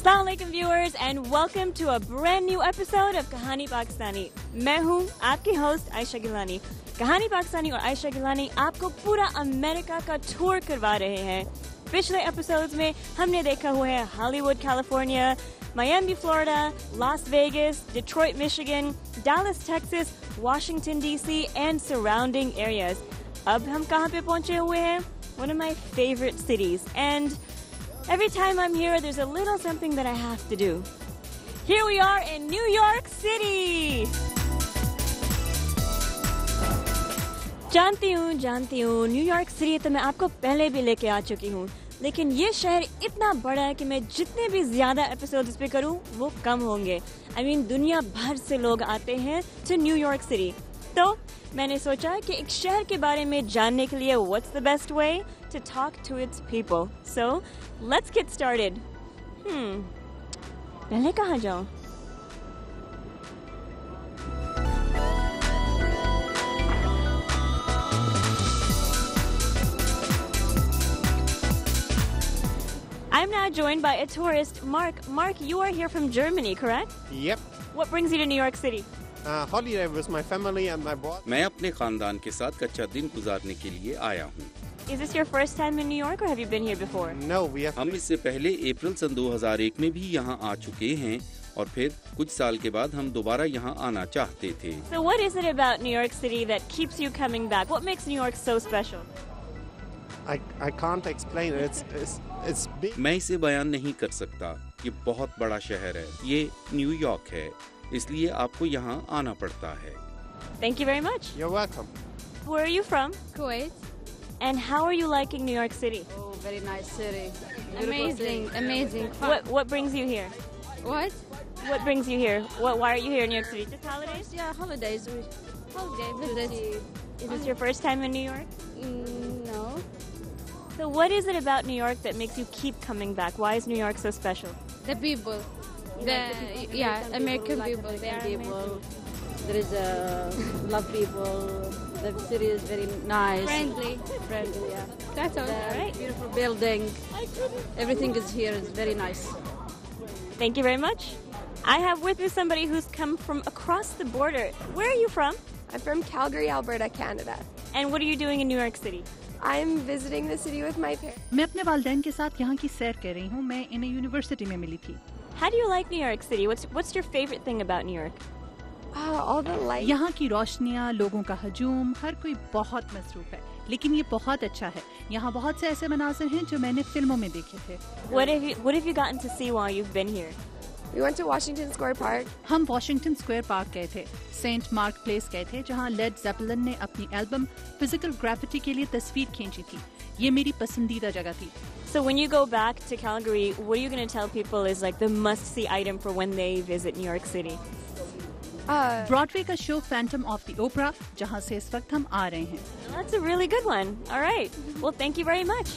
Assalamualaikum viewers and welcome to a brand new episode of कहानी पाकिस्तानी। मैं हूँ आपकी होस्ट आयशा गिलानी। कहानी पाकिस्तानी और आयशा गिलानी आपको पूरा अमेरिका का टूर करवा रहे हैं। पिछले एपिसोड्स में हमने देखा हुआ है Hollywood California, Miami Florida, Las Vegas, Detroit Michigan, Dallas Texas, Washington DC and surrounding areas. अब हम कहाँ पे पहुँचे हुए हैं? One of my favorite cities, and every time I'm here, there's a little something that I have to do. Here we are in New York City. जानती हूँ, New York city तो मैं आपको पहले भी लेके आ चुकी हूँ, लेकिन ये शहर इतना बड़ा है कि मैं जितने भी ज्यादा एपिसोड इस पे करूँ वो कम होंगे। I mean, दुनिया भर से लोग आते हैं to न्यूयॉर्क सिटी। तो मैंने सोचा कि एक शहर के बारे में जानने के लिए what's the best way to talk to its people. So, let's get started. पहले कहाँ जाऊँ? I'm now joined by a tourist, Mark. Mark, you are here from Germany, correct? Yep. What brings you to New York City? Holiday with my family and my boss. मैं अपने खानदान के साथ कच्चा दिन गुजारने के लिए आया हूँ। Is this your first time in New York or have you been here before? No, we have. हम इससे पहले अप्रैल सन 2001 में भी यहाँ आ चुके हैं और फिर कुछ साल के बाद हम दोबारा यहाँ आना चाहते थे। So what is it about New York City that keeps you coming back? What makes New York so special? I can't explain it. It's big. मैं इसे बयान नहीं कर सकता। ये बहुत बड़ा शहर है। ये न्यूयॉर्क है, इसलिए आपको यहाँ आना पड़ता है। Thank you very much. You're welcome. Where are you from? Kuwait. And how are you liking New York City? Oh, very nice city. Amazing, amazing. Fun. What brings you here? What? What brings you here? Why are you here in New York City? Just holidays? Yeah, holidays. Holiday visits. Is this your first time in New York? No. So what is it about New York that makes you keep coming back? Why is New York so special? The people. American people. They are people. There is love people. The city is very nice. Friendly, yeah. That's all. The Right. beautiful building. Everything is here is very nice. Thank you very much. I have with me somebody who's come from across the border. Where are you from? I'm from Calgary, Alberta, Canada. And what are you doing in New York City? I'm visiting the city with my parents. मैं अपने वालिदैन के साथ यहाँ की सैर कर रही हूँ। मैं इन्हें यूनिवर्सिटी में मिली थी। How do you like New York City? What's your favorite thing about New York? All the lights. यहाँ की रोशनियाँ, लोगों का हजूम, हर कोई बहुत मसरूफ है, लेकिन ये बहुत अच्छा है। यहाँ बहुत से ऐसे मनाज़र हैं जो मैंने फिल्मों में देखे थे। What have you gotten to see while you've been here? We went to Washington Square Park. हम वॉशिंगटन स्क्वायर पार्क गए थे, सेंट मार्क प्लेस गए थे, जहाँ लेड ज़ेपेलिन ने अपनी एल्बम फिजिकल ग्रेविटी के लिए तस्वीर खींची थी। ये मेरी पसंदीदा जगह थी। So when you go back to Calgary, what are you going to tell people is like the must-see item for when they visit New York City? Broadway का show Phantom of the Opera, जहाँ से इस वक्त हम आ रहे हैं। That's a really good one. All right. Well, thank you very much.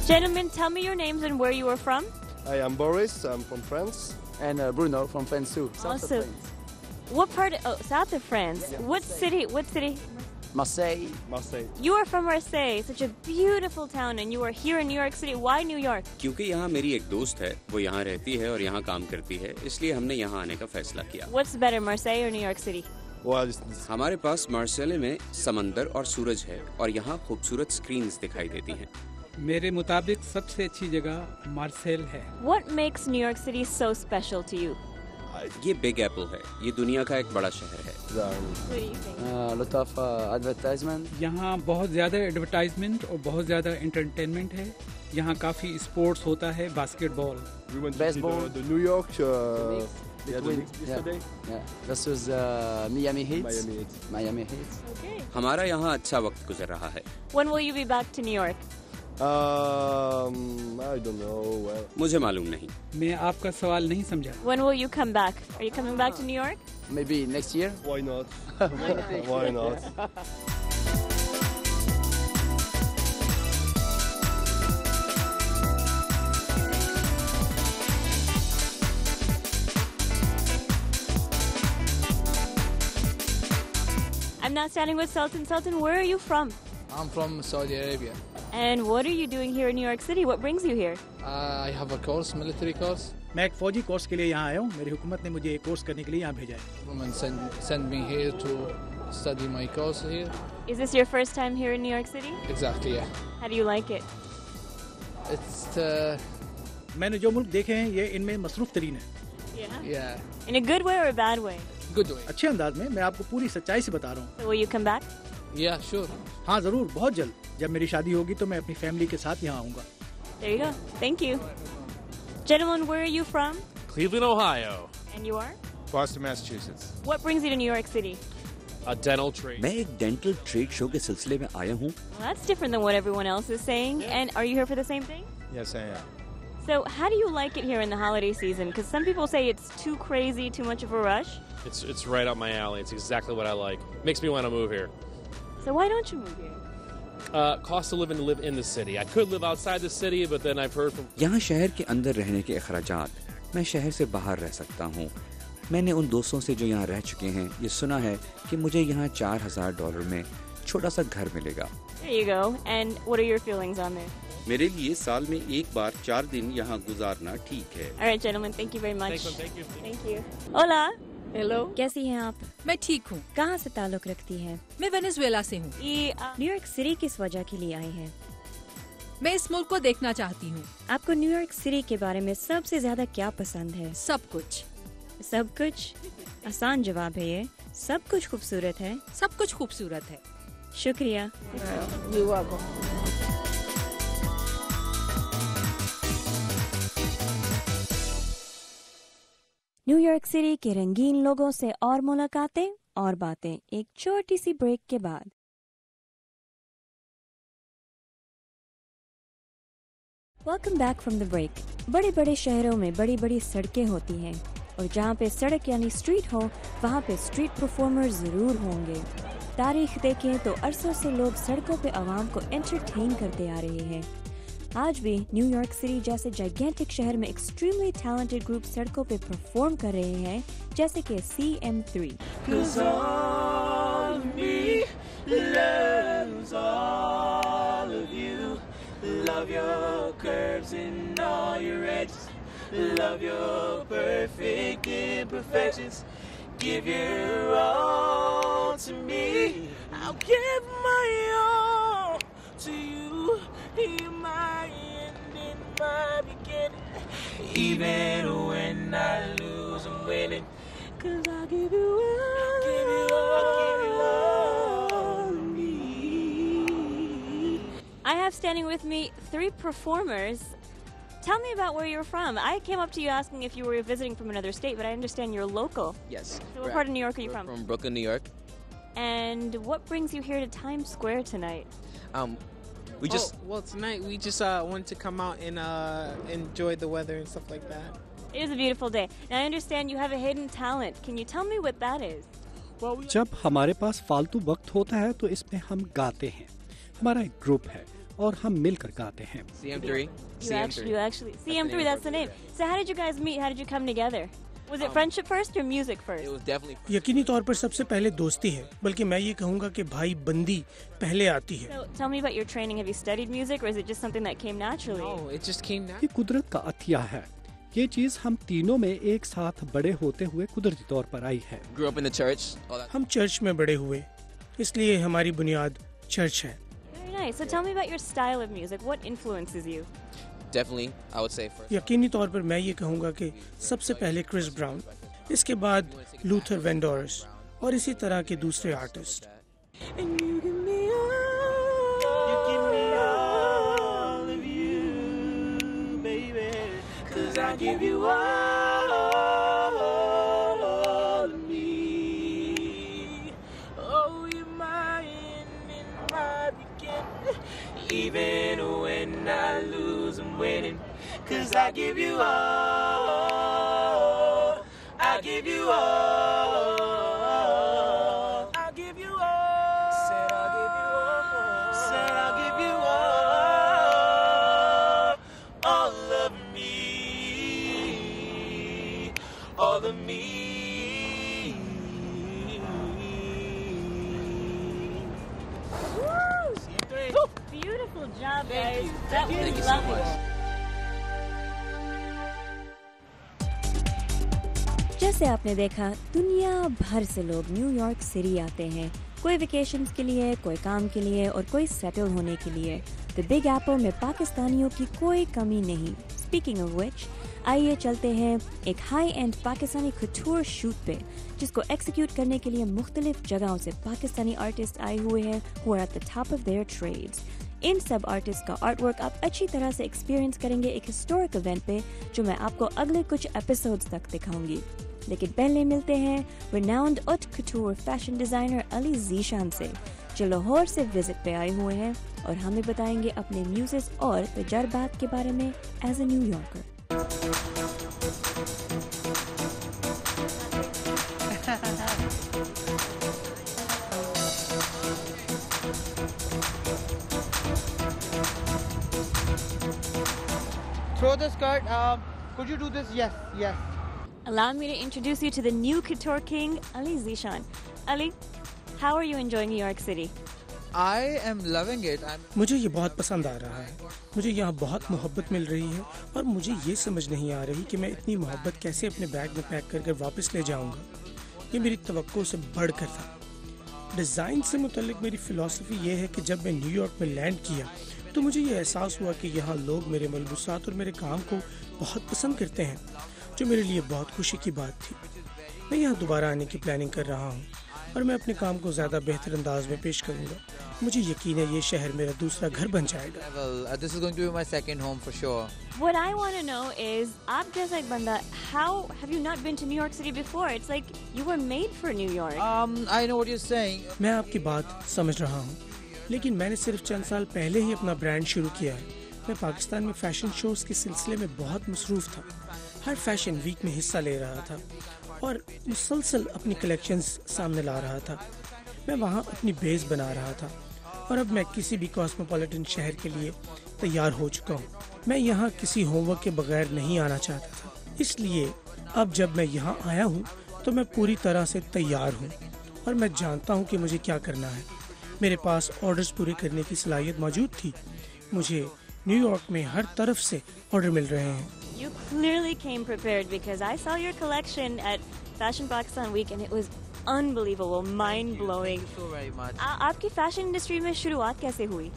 Gentlemen, tell me your names and where you are from. Hi, I'm Boris. I'm from France. And Bruno from France too. South of France. What part? South of France. Yeah. What city? What city? Marseille. Marseille. You are from Marseille, such a beautiful town, and you are here in New York City. Why New York? क्योंकि यहाँ मेरी एक दोस्त है, वो यहाँ रहती है और यहाँ काम करती है, इसलिए हमने यहाँ आने का फैसला किया। What's better, Marseille or New York City? Well, हमारे पास मार्सेले में समंदर और सूरज है और यहाँ खूबसूरत स्क्रीन्स दिखाई देती हैं। मेरे मुताबिक सबसे अच्छी जगह मार्सेल है। What makes New York City so special to you? ये बिग एप्पल है, ये दुनिया का एक बड़ा शहर है। What do you think? A lot of advertisement. यहाँ बहुत ज़्यादा एडवर्टाइजमेंट और बहुत ज़्यादा एंटरटेनमेंट है। यहाँ काफ़ी स्पोर्ट्स होता है, basketball. We went to see Baseball. the New York Between- the Knicks yesterday. Yeah. Versus Miami Heat. Miami Heat. Miami Heat. Okay. हमारा यहाँ अच्छा वक्त गुजर रहा है। When will you be back to New York? I don't know. Well, मुझे मालूम नहीं। मैं आपका सवाल नहीं समझा। When will you come back? Are you coming back to New York? Maybe next year. why not? Why not? I'm now standing with Sultan. Sultan, where are you from? I'm from Saudi Arabia. And what are you doing here in New York City? What brings you here? I have a course, military course. मैं एक फौजी course के लिए यहाँ आया हूँ। मेरी हुकूमत ने मुझे एक कोर्स करने के लिए यहाँ भेजा है। Government send me here to study my course here. Is this your first time here in New York City? Exactly, yeah. How do you like it? It's मैंने जो मुल्क देखे हैं ये इनमें मसरूफ तरीन है। yeah, In a good way or a bad way? good way. अच्छे अंदाज में मैं आपको पूरी सच्चाई से बता रहा हूँ। So will you come back? Yeah, sure. हाँ ज़रूर, बहुत जल्द जब मेरी शादी होगी तो मैं अपनी फैमिली के साथ यहाँ आऊँगा। There you go. Thank you. Gentlemen, where are you from? Cleveland, Ohio. And you are? Boston, Massachusetts. What brings you to New York City? A dental trade. मैं एक डेंटल ट्रेड शो के सिलसिले में आया हूँ। Well, that's different than what everyone else is saying. And are you here for the same thing? Yes, I am. So how do you like it here in the holiday season? Because some people say it's too crazy, too much of a rush. It's right up my alley. It's exactly what I like. Makes me want to move here. So why don't you move here? Cost of living to live in the city. I could live outside the city, but then I've heard from... यहाँ शहर के अंदर रहने के अखराजात, मैं शहर से बाहर रह सकता हूँ। मैंने उन दोस्तों से जो यहाँ रह चुके हैं ये सुना है कि मुझे यहाँ $4,000 में छोटा सा घर मिलेगा। There you go. And what are your feelings on this? मेरे लिए साल में एक बार 4 दिन यहाँ गुजारना ठीक है। All right, gentlemen. Thank you very much. Thank you. Thank you. Hola. Hello, कैसी हैं आप? मैं ठीक हूँ। कहाँ से ताल्लुक रखती हैं? मैं वेनेजुएला से हूँ। ये न्यूयॉर्क सिटी किस वजह के लिए आई हैं? मैं इस मुल्क को देखना चाहती हूँ। आपको न्यूयॉर्क सिटी के बारे में सबसे ज्यादा क्या पसंद है? सब कुछ। सब कुछ? आसान जवाब है ये। सब कुछ खूबसूरत है। सब कुछ खूबसूरत है। शुक्रिया। You're welcome. न्यूयॉर्क सिटी के रंगीन लोगों से और मुलाकातें और बातें एक छोटी सी ब्रेक के बाद। Welcome back from the break. बड़े बड़े शहरों में बड़ी बड़ी सड़कें होती हैं और जहाँ पे सड़क यानी स्ट्रीट हो वहाँ पे स्ट्रीट परफॉर्मर जरूर होंगे। तारीख देखें तो अरसों से लोग सड़कों पे आवाम को एंटरटेन करते आ रहे हैं। आज भी न्यूयॉर्क सिटी जैसे जाइगेंटिक शहर में एक्सट्रीमली टैलेंटेड ग्रुप सड़कों पे परफॉर्म कर रहे हैं, जैसे कि CM3। Love your curves and all your edges. Love your perfect imperfections. Give your all to me. I'll give my all to you. You're my end and my beginning. Even when I lose, I'm winning. 'Cause I'll give you all. Give you all. Give you all to me. I have standing with me 3 performers. Tell me about where you're from. I came up to you asking if you were visiting from another state, but I understand you're local. Yes. So what part of New York are you from? From Brooklyn, New York. And what brings you here to Times Square tonight? We just well tonight we just wanted to come out and enjoy the weather and stuff like that. It is a beautiful day. Now I understand you have a hidden talent. Can you tell me what that is? जब हमारे पास फालतू वक्त होता है तो इसमें हम गाते हैं। हमारा एक ग्रुप है और हम मिलकर गाते हैं। CM3. You actually CM3. That's the name. So how did you guys meet? How did you come together? Was it friendship first or music first? It was definitely. यकीनी तौर पर सबसे पहले दोस्ती है, बल्कि मैं ये कहूँगा कि भाई बंदी पहले आती है। So tell me about your training. Have you studied music, or is it just something that came naturally? No, it just came ये कुदरत का अतिया है। ये चीज हम तीनों में एक साथ बड़े होते हुए कुदरती तौर पर आई है। Grew up in the church. हम चर्च में बड़े हुए, इसलिए हमारी बुनियाद चर्च है। Very nice. So tell me about your style of music. What influences you? Definitely, I would say first. यकीनी तौर पर मैं ये कहूँगा कि सबसे पहले क्रिस ब्राउन, इसके बाद लूथर वेंडोर्स और इसी तरह के दूसरे artist. And you give me all of you, baby. 'Cause I give you all of me. Oh, you're my end and my beginning. Even when I lose, I'm winning. 'Cause I give you all. I give you all. All of me. Beautiful job, guys. That Thank was you so lovely. much. जैसे आपने देखा, दुनिया भर से लोग New York city आते हैं, कोई वेकेशंस के लिए, कोई काम के लिए और कोई सेटल होने के लिए। द बिग एप्पल में पाकिस्तानियों की कोई कमी नहीं। स्पीकिंग ऑफ व्हिच, आइए चलते हैं एक high and Pakistani couture shoot पे, जिसको एक्सिक्यूट करने के लिए मुख्तलिफ जगहों से पाकिस्तानी आर्टिस्ट आए हुए हैं who are at the top of their trades. इन सब आर्टिस्ट का आर्ट वर्क आप अच्छी तरह से एक्सपीरियंस करेंगे एक हिस्टोरिक इवेंट पे, जो मैं आपको अगले कुछ एपिसोड्स तक दिखाऊंगी। लेकिन पहले मिलते हैं renowned haute couture fashion designer Ali Zeeshan से, जो लाहौर से विजिट पे आए हुए हैं और हमें बताएंगे अपने म्यूजिक और तजर्बात के बारे में as a New Yorker. Throw the skirt. Could you do this? Yes, yes. Allow me to introduce you to the new couture king, Ali Zishan. Ali, how are you enjoying New York City? I am loving it. मुझे ये बहुत पसंद आ रहा है। मुझे यहाँ बहुत मोहब्बत मिल रही है और मुझे ये समझ नहीं आ रही कि मैं इतनी मोहब्बत कैसे अपने बैग में पैक कर वापस ले जाऊँगा। ये मेरी तवक्को से बढ़कर था। डिज़ाइन से मुतल्लिक मेरी फ़िलॉसफी ये है कि जब मैं न्यूयॉर्क में लैंड किया तो मुझे ये एहसास हुआ कि यहाँ लोग मेरे मलबूसात और मेरे काम को बहुत पसंद करते हैं, जो मेरे लिए बहुत खुशी की बात थी। मैं यहाँ दोबारा आने की प्लानिंग कर रहा हूँ और मैं अपने काम को ज़्यादा बेहतर अंदाज में पेश करूँगा। मुझे यकीन है ये शहर मेरा दूसरा घर बन जाएगा। This is going to be my second home for sure. What I want to know is, आप जैसा एक बंदा, how have you not been to New York City before? It's like you were made for New York. I know what you're saying. मैं आपकी बात समझ रहा हूँ, लेकिन मैंने सिर्फ चंद साल पहले ही अपना ब्रांड शुरू किया है। मैं पाकिस्तान में फैशन शोज के सिलसिले में बहुत मसरूफ था। हर फैशन वीक में हिस्सा ले रहा था और मुसलसल अपनी कलेक्शंस सामने ला रहा था। मैं वहाँ अपनी बेस बना रहा था और अब मैं किसी भी कॉस्मोपॉलिटन शहर के लिए तैयार हो चुका हूँ। मैं यहाँ किसी होमवर्क के बगैर नहीं आना चाहता था, इसलिए अब जब मैं यहाँ आया हूँ तो मैं पूरी तरह से तैयार हूँ और मैं जानता हूँ कि मुझे क्या करना है। मेरे पास ऑर्डर्स पूरे करने की सलाहियत मौजूद थी। मुझे न्यूयॉर्क में हर तरफ से ऑर्डर मिल रहे हैं। You clearly came prepared because I saw your collection at Fashion Pakistan Week and it was unbelievable, mind blowing. Thank you so very much. आपकी फैशन इंडस्ट्री में शुरुआत कैसे हुई?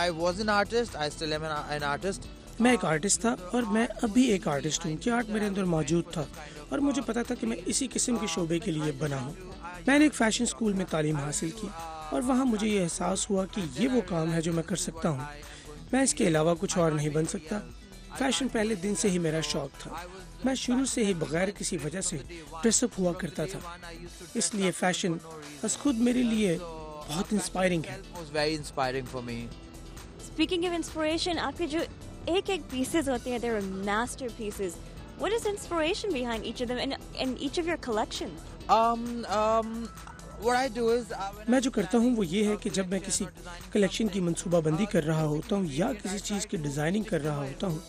I was an artist. I still am an artist. मैं एक artist था और मैं अभी एक आर्टिस्ट हूँ कि आर्ट मेरे अंदर मौजूद था और मुझे पता था कि मैं इसी किस्म के शोबे के लिए बना हूँ। मैंने एक फैशन स्कूल में तालीम हासिल की और वहाँ मुझे ये एहसास हुआ कि ये वो काम है जो मैं कर सकता हूँ। मैं इसके अलावा कुछ और नहीं बन सकता। फैशन पहले दिन से ही मेरा शौक था। मैं शुरू से ही बगैर किसी वजह से ड्रेसअप हुआ करता था, इसलिए फैशन बस खुद मेरे लिए बहुत इंस्पायरिंग है। Speaking of inspiration, आपके जो एक pieces होते हैं, they're masterpieces. What is inspiration behind each of them and each of your collection? What I do is मैं जो करता हूँ वो ये है कि जब मैं किसी कलेक्शन की मंसूबाबंदी कर रहा होता हूँ या किसी चीज़ की डिज़ाइनिंग कर रहा होता हूँ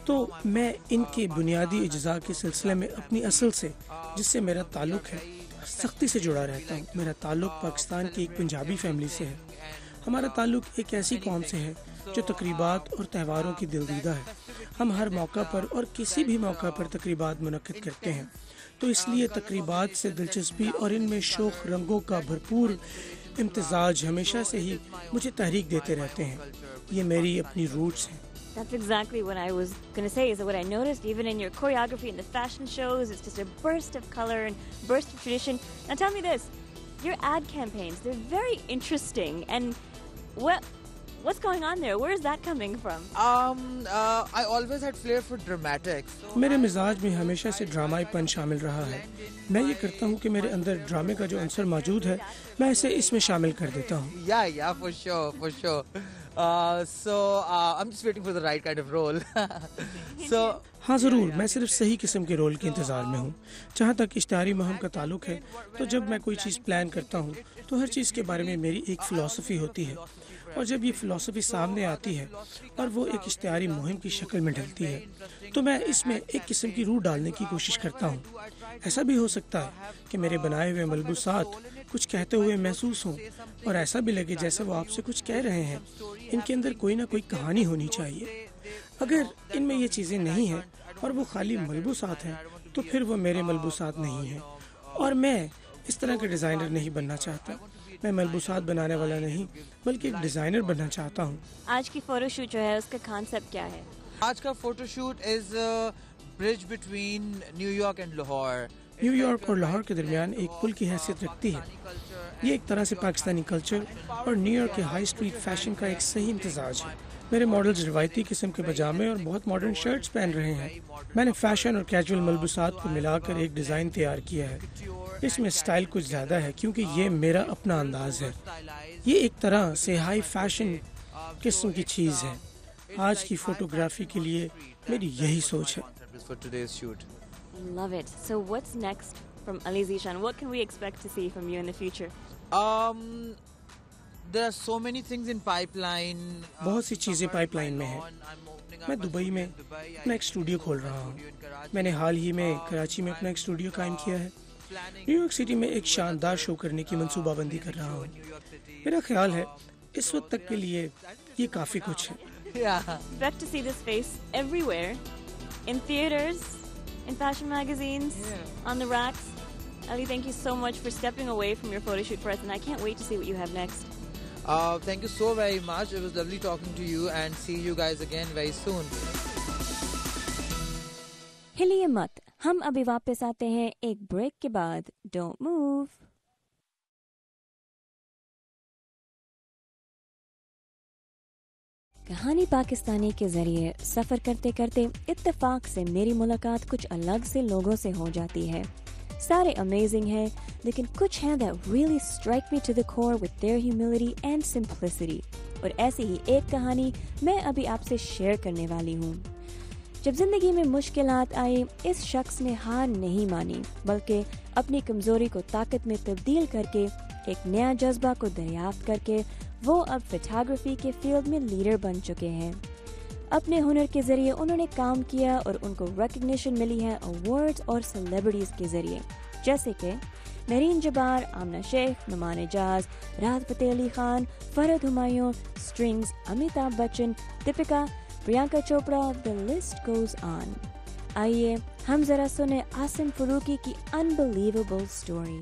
तो मैं इनके बुनियादी अज्जा के सिलसिले में अपनी असल से, जिससे मेरा ताल्लुक़ है, सख्ती से जुड़ा रहता हूँ। मेरा ताल्लुक़ पाकिस्तान की एक पंजाबी फैमिली से है। हमारा ताल्लुक़ एक ऐसी कौम से है जो तकरीबात और त्योहारों की दिलदीदा है। हम हर मौका पर और किसी भी मौका पर तकरीबात मुनक्किद करते हैं, तो इसलिए तकरीबात से दिलचस्पी और इनमें शोख रंगों का भरपूर इम्तिजाज हमेशा से ही मुझे तहरीक देते रहते हैं। ये मेरी अपनी रूट्स हैं। That's exactly what I was going to say, is that what I noticed even in your choreography and the fashion shows, it's just a burst of color and burst of tradition. Now tell me this, your ad campaigns, they're very interesting, and what's going on there? Where is that coming from? I always had flair for dramatics. मेरे मिजाज में हमेशा से ड्रामाईपन शामिल रहा है। मैं ये करता हूँ कि मेरे अंदर ड्रामे का जो अंसर मौजूद है, मैं इसे इसमें शामिल कर देता हूँ। Yeah, for sure. So I'm just waiting for the right kind of role. So हाँ ज़रूर, मैं सिर्फ सही किस्म के रोल के इंतज़ार में हूँ। जहाँ तक इश्तिहारी मुहिम का ताल्लुक है, तो जब मैं कोई चीज़ प्लान करता हूँ तो हर चीज़ के बारे में मेरी एक फ़िलॉसफी होती है, और जब ये फ़िलॉसफी सामने आती है और वो एक इश्तिहारी मुहिम की शक्ल में ढलती है, तो मैं इसमें एक किस्म की रूह डालने की कोशिश करता हूँ। ऐसा भी हो सकता है कि मेरे बनाए हुए मलबूसात कुछ कहते हुए महसूस हों, और ऐसा भी लगे जैसे वो आपसे कुछ कह रहे हैं। इनके अंदर कोई ना कोई कहानी होनी चाहिए। अगर इनमें ये चीज़ें नहीं हैं और वो खाली मलबूसात हैं, तो फिर वो मेरे मलबूसात नहीं हैं, और मैं इस तरह का डिज़ाइनर नहीं बनना चाहता। मैं मलबूसात बनाने वाला नहीं, बल्कि एक डिज़ाइनर बनना चाहता हूँ। आज की फोटोशूट जो है, उसका कॉन्सेप्ट क्या है? आज का photoshoot is bridge between New York and Lahore. New York और लाहौर के दरमियान एक पुल की हैसियत रखती है। ये एक तरह से पाकिस्तानी कल्चर और न्यूयॉर्क के हाई स्ट्रीट फैशन का एक सही इम्तिजाज है। मेरे मॉडल्स रिवायती किस्म के पजामे और बहुत मॉडर्न शर्ट्स पहन रहे हैं। मैंने फैशन और कैजुअल मलबूसात को मिलाकर एक डिज़ाइन तैयार किया है। इसमें स्टाइल कुछ ज़्यादा है क्योंकि ये मेरा अपना अंदाज है। ये एक तरह से हाई फैशन किस्म की चीज़ है। आज की फोटोग्राफी के लिए मेरी यही सोच है। Love it. So what's next from Ali Zishan? What can we expect to see from you in the future? There are so many things in pipeline. बहुत सी चीज़ें पाइपलाइन में हैं। मैं दुबई में अपना एक स्टूडियो खोल रहा हूँ। मैंने हाल ही में कराची में अपना एक स्टूडियो कायम किया है। न्यूयॉर्क सिटी में एक शानदार शो करने की मंसूबाबंदी कर रहा हूँ। मेरा ख्याल है इस वक्त तक के लिए ये काफ़ी कुछ है। Expect to see this face everywhere, in theaters, in fashion magazines, on the racks. Ali, thank you so much for stepping away from your photo shoot for us, and I can't wait to see what you have next. Thank you so very much. It was lovely talking to you, and see you guys again very soon. हिलिए मत, हम अभी वापस आते हैं एक break के बाद। Don't move. कहानी पाकिस्तानी के जरिए सफर करते करते इत्तेफाक से मेरी मुलाकात कुछ अलग से लोगों से हो जाती है। सारे अमेजिंग हैं, लेकिन कुछ हैं that really strike me to the core with their humility and simplicity। और ऐसी ही एक कहानी मैं अभी आपसे शेयर करने वाली हूँ। जब जिंदगी में मुश्किलात आई, इस शख्स ने हार नहीं मानी, बल्कि अपनी कमजोरी को ताकत में तब्दील करके एक नया जज्बा को दरियाफ्त करके वो अब फोटोग्राफी के फील्ड में लीडर बन चुके हैं। अपने हुनर के जरिए उन्होंने काम किया और उनको रिकग्निशन मिली है अवार्ड्स और सेलिब्रिटीज के जरिए, जैसे कि नरीन जबार, आमना Sheikh, Numan Ejaz, Rahat Fateh Ali Khan, Farhad Humayun, Strings, Amitabh Bachchan, Deepika, Priyanka Chopra, the list goes on. आइए हम जरा सुने आसिम फरूकी की unbelievable story.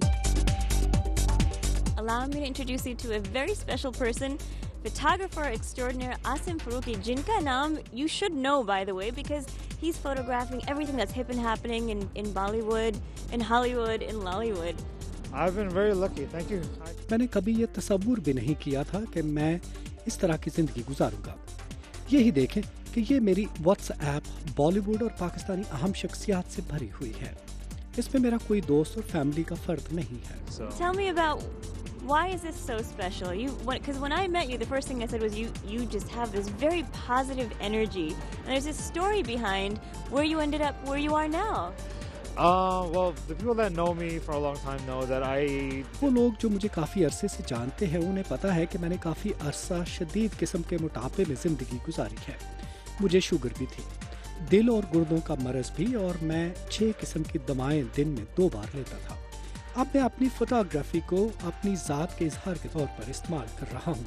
Allow me to introduce you to a very special person, photographer extraordinaire Asim Farooqi, jinka naam you should know, by the way, because he's photographing everything that's hip and happening in Bollywood, in Hollywood, in Lollywood. I've been very lucky, thank you. मैंने कभी ये तसव्वुर भी नहीं किया था कि मैं इस तरह की जिंदगी गुजारूंगा। यही देखें कि ये मेरी व्हाट्सएप बॉलीवुड और पाकिस्तानी अहम शख्सियात से भरी हुई है। इसमें मेरा कोई दोस्त और फैमिली का फर्क नहीं है। Tell me about why is this so special? Because when I met you, the first thing I said was you just have this very positive energy, and there's this story behind where you ended up where you are now. Well, the people that know me for a long time know that वो लोग जो मुझे काफ़ी अरसे से जानते हैं, उन्हें पता है कि मैंने काफ़ी अरसा शदीद किस्म के मोटापे में ज़िंदगी गुजारी है। मुझे शुगर भी थी, दिल और गुर्दों का मरज़ भी, और मैं 6 किस्म की दवाएं दिन में 2 बार लेता था। अब मैं अपनी फोटोग्राफी को अपनी ज़ात के इजहार के तौर पर इस्तेमाल कर रहा हूँ।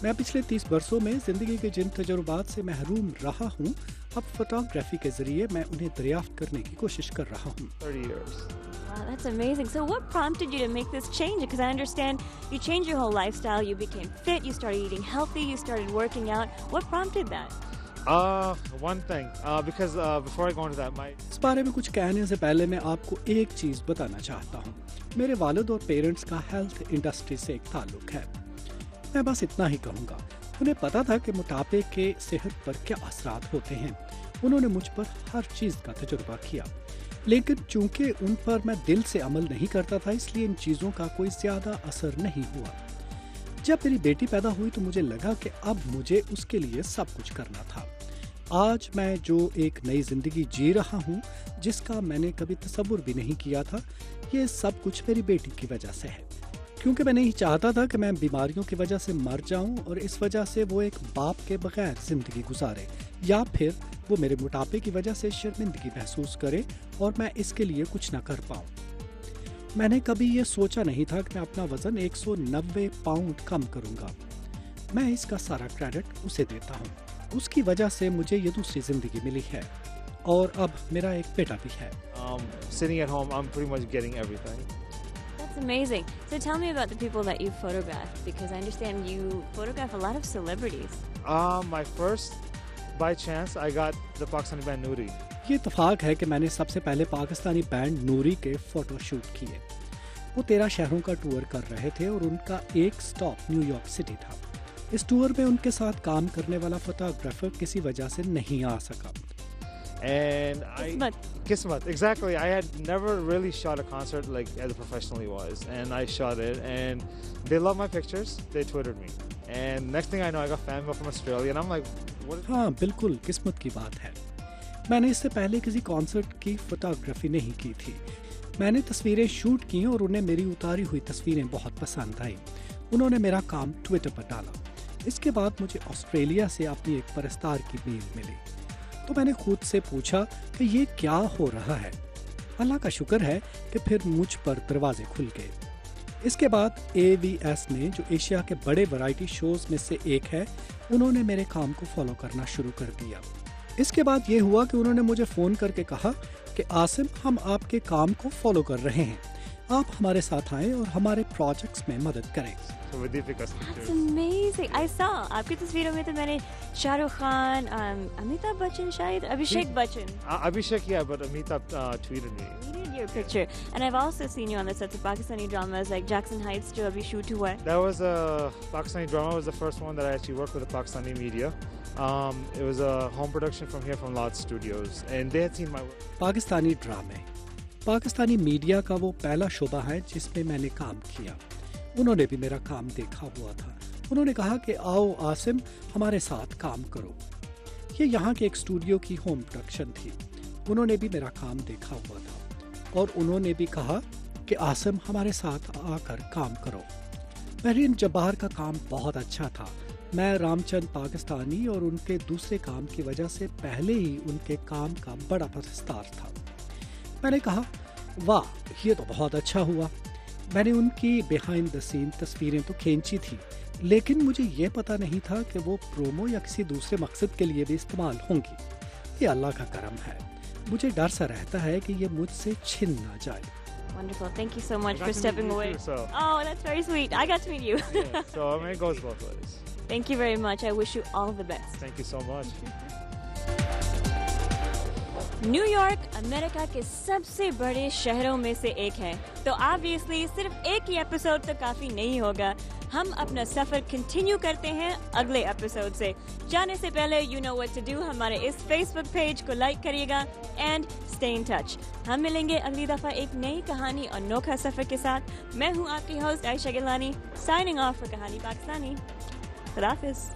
मैं पिछले 30 बरसों में ज़िंदगी के जिन तजुर्बात से महरूम रहा हूँ, अब फोटोग्राफी के ज़रिए मैं उन्हें दरियाफ्त करने की कोशिश कर रहा हूँ। 30 years. Wow, that's amazing. So what prompted you to make this change? Because I understand you changed your whole lifestyle, you became fit, you started eating healthy, you started working out. What prompted that? One thing, because before I go into that, इस बारे में कुछ कहने से पहले मैं आपको एक चीज बताना चाहता हूँ। मेरे वालिद और पेरेंट्स का हेल्थ इंडस्ट्री से एक ताल्लुक है। मैं बस इतना ही कहूँगा। उन्हें पता था कि मोटापे के सेहत पर क्या असरात होते हैं। उन्होंने मुझ पर हर चीज का तजुर्बा किया, लेकिन चूंकि उन पर मैं दिल से अमल नहीं करता था, इसलिए इन चीजों का कोई ज्यादा असर नहीं हुआ। जब मेरी बेटी पैदा हुई तो मुझे लगा कि अब मुझे उसके लिए सब कुछ करना था। आज मैं जो एक नई जिंदगी जी रहा हूँ, जिसका मैंने कभी तसव्वुर भी नहीं किया था, ये सब कुछ मेरी बेटी की वजह से है। क्योंकि मैं नहीं चाहता था कि मैं बीमारियों की वजह से मर जाऊं और इस वजह से वो एक बाप के बगैर जिंदगी गुजारे, या फिर वो मेरे मोटापे की वजह से शर्मिंदगी महसूस करे और मैं इसके लिए कुछ न कर पाऊं। मैंने कभी ये सोचा नहीं था कि मैं अपना वजन 190 पाउंड कम करूंगा। मैं इसका सारा क्रेडिट उसे देता हूँ। उसकी वजह से मुझे ये दूसरी जिंदगी मिली है और अब मेरा एक बेटा भी है। Sitting at home, I'm pretty much getting everything. That's amazing. So tell me about the people that you photographed, because I understand you photograph a lot of celebrities. My first, by chance, I got the Pakistani band Noori. ये इत्तेफाक है कि मैंने सबसे पहले Pakistani band नूरी के photo shoot किए। वो 13 शहरों का टूर कर रहे थे और उनका एक स्टॉप न्यूयॉर्क सिटी था। इस टूर में उनके साथ काम करने वाला फोटोग्राफर किसी वजह से नहीं आ सका। And Kismet, exactly. I had never really shot a concert like as a professional he was, and I shot it, and they loved my pictures. They Twittered me, and next thing I know, I got fan mail from Australia, and I'm like, what? हाँ, बिल्कुल किस्मत की बात है। मैंने इससे पहले किसी कॉन्सर्ट की फोटोग्राफी नहीं की थी। मैंने तस्वीरें शूट की और उन्हें मेरी उतारी हुई तस्वीरें बहुत पसंद आई। उन्होंने मेरा काम ट्विटर पर डाला। इसके बाद मुझे ऑस्ट्रेलिया से अपनी एक परस्तार की मेल मिली, तो मैंने खुद से पूछा कि ये क्या हो रहा है। अल्लाह का शुक्र है कि फिर मुझ पर दरवाजे खुल गए। इसके बाद AVS ने, जो एशिया के बड़े वैरायटी शोज में से एक है, उन्होंने मेरे काम को फॉलो करना शुरू कर दिया। इसके बाद ये हुआ कि उन्होंने मुझे फ़ोन करके कहा कि आसिम, हम आपके काम को फॉलो कर रहे हैं, आप हमारे साथ आएं और हमारे प्रोजेक्ट्स में मदद करें। That's amazing. I saw आपकी तस्वीरों में तो मैंने शाहरुख खान, अमिताभ बच्चन, शायद Abhishek Bachchan. Abhishek, yeah, but Amitabh tweeted me. Tweeted your picture, and I've also seen you on the sets of Pakistani dramas like Jackson Heights, जो अभी shoot हुआ है। That was a Pakistani drama. Was the first one that I actually worked with the Pakistani media. It was a home production from here from Lot Studios, and they had seen my work. Pakistani ड्रामे, Pakistani media का वो पहला शोबा है जिसमें मैंने काम किया। उन्होंने भी मेरा काम देखा हुआ था। उन्होंने कहा कि आओ आसिम, हमारे साथ काम करो। ये यहाँ के एक स्टूडियो की होम प्रोडक्शन थी। उन्होंने भी मेरा काम देखा हुआ था और उन्होंने भी कहा कि आसिम, हमारे साथ आकर काम करो। मरीम जब्बार का काम बहुत अच्छा था। मैं रामचंद पाकिस्तानी और उनके दूसरे काम की वजह से पहले ही उनके काम का बड़ा पसंदीदा था। मैंने कहा, वाह, ये तो बहुत अच्छा हुआ। मैंने उनकी बिहाइंड द सीन तस्वीरें तो खींची थी, लेकिन मुझे ये पता नहीं था कि वो प्रोमो या किसी दूसरे मकसद के लिए भी इस्तेमाल होंगी। ये अल्लाह का करम है। मुझे डर सा रहता है कि ये मुझसे छिन ना जाए। Wonderful. Thank you so much for stepping away. Oh, that's very sweet. I got to meet you. Yeah, so I mean, it goes both ways. Thank you very much. I wish you all the best. Thank you so much. New York America के सबसे बड़े शहरों में से एक है, तो obviously सिर्फ एक ही एपिसोड तो काफी नहीं होगा। हम अपना सफर कंटिन्यू करते हैं अगले एपिसोड से। जाने से पहले you know what to do, हमारे इस फेसबुक पेज को लाइक करिएगा एंड स्टे इन टच। हम मिलेंगे अगली दफा एक नई कहानी और अनोखा सफर के साथ। मैं हूँ आपकी host Ayesha Gilani, signing off for Kahani Pakistani. खुदा हाफिज़।